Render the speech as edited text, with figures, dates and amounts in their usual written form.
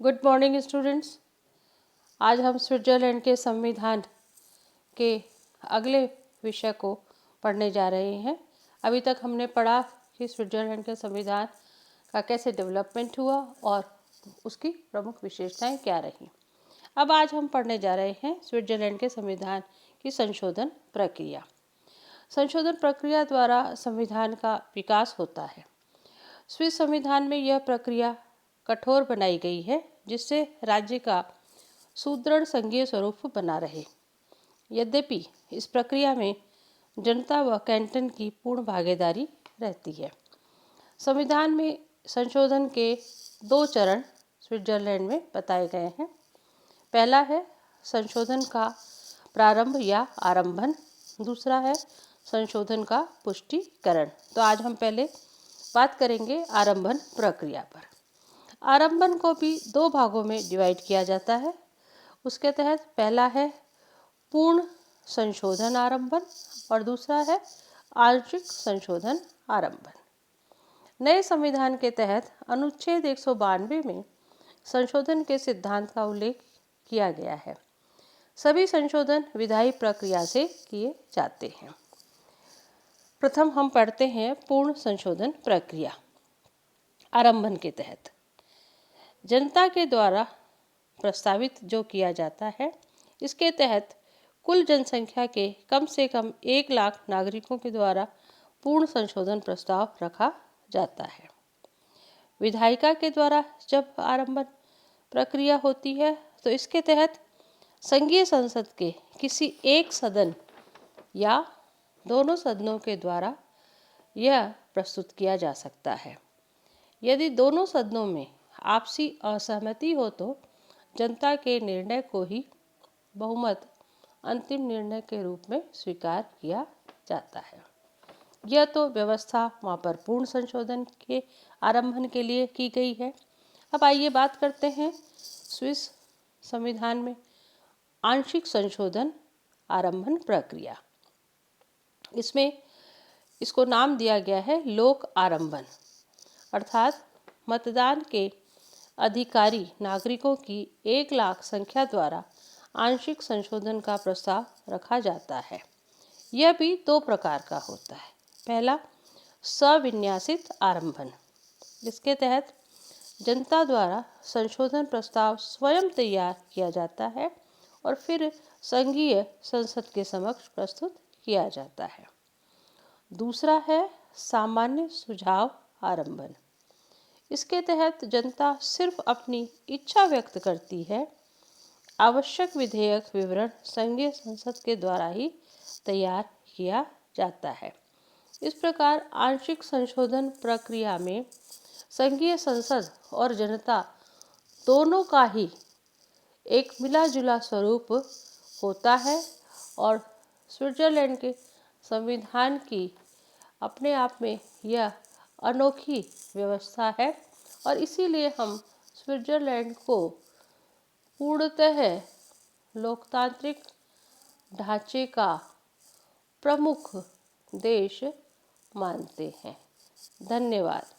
Good morning students. आज हम Switzerland के संविधान के अगले विषय को पढ़ने जा रहे हैं। अभी तक हमने पढ़ा कि स्विट्ज़रलैंड के संविधान का कैसे डेवलपमेंट हुआ और उसकी प्रमुख विशेषताएं क्या रहीं। अब आज हम पढ़ने जा रहे हैं स्विट्ज़रलैंड के संविधान की संशोधन प्रक्रिया। संशोधन प्रक्रिया द्वारा संविधान का विकास होता है। स्विस संविधान में यह प्रक्रिया कठोर बनाई गई है जिससे राज्य का सुदृढ़ संघीय स्वरूप बना रहे। यद्यपि इस प्रक्रिया में जनता व कैंटन की पूर्ण भागीदारी रहती है। संविधान में संशोधन के 2 चरण स्विट्जरलैंड में बताए गए हैं। पहला है संशोधन का प्रारंभ या आरंभन, दूसरा है संशोधन का पुष्टिकरण। तो आज हम पहले बात करेंगे आरंभन प्रक्रिया पर। आरंभन को भी 2 भागों में डिवाइड किया जाता है। उसके तहत पहला है पूर्ण संशोधन आरंभन और दूसरा है आंशिक संशोधन आरंभन। नए संविधान के तहत अनुच्छेद 192 में संशोधन के सिद्धांत का उल्लेख किया गया है। सभी संशोधन विधायी प्रक्रिया से किए जाते हैं। प्रथम हम पढ़ते हैं पूर्ण संशोधन प्रक्रिया। आरंभन के तहत जनता के द्वारा प्रस्तावित जो किया जाता है, इसके तहत कुल जनसंख्या के कम से कम 1 लाख नागरिकों के द्वारा पूर्ण संशोधन प्रस्ताव रखा जाता है। विधायिका के द्वारा जब आरंभन प्रक्रिया होती है तो इसके तहत संघीय संसद के किसी एक सदन या दोनों सदनों के द्वारा यह प्रस्तुत किया जा सकता है। यदि दोनों सदनों में आपसी असहमति हो तो जनता के निर्णय को ही बहुमत अंतिम निर्णय के रूप में स्वीकार किया जाता है। यह तो व्यवस्था वहाँ पर पूर्ण संशोधन के आरंभन के लिए की गई है। अब आइए बात करते हैं स्विस संविधान में आंशिक संशोधन आरंभन प्रक्रिया। इसमें इसको नाम दिया गया है लोक आरंभन, अर्थात मतदान के अधिकारी नागरिकों की 1 लाख संख्या द्वारा आंशिक संशोधन का प्रस्ताव रखा जाता है। यह भी 2 प्रकार का होता है। पहला सविन्यासित आरंभन, जिसके तहत जनता द्वारा संशोधन प्रस्ताव स्वयं तैयार किया जाता है और फिर संघीय संसद के समक्ष प्रस्तुत किया जाता है। दूसरा है सामान्य सुझाव आरंभन। इसके तहत जनता सिर्फ अपनी इच्छा व्यक्त करती है। आवश्यक विधेयक विवरण संघीय संसद के द्वारा ही तैयार किया जाता है। इस प्रकार आंशिक संशोधन प्रक्रिया में संघीय संसद और जनता दोनों का ही एक मिला जुला स्वरूप होता है और स्विट्जरलैंड के संविधान की अपने आप में यह अनोखी व्यवस्था है और इसीलिए हम स्विट्जरलैंड को पूर्णतः लोकतांत्रिक ढांचे का प्रमुख देश मानते हैं। धन्यवाद।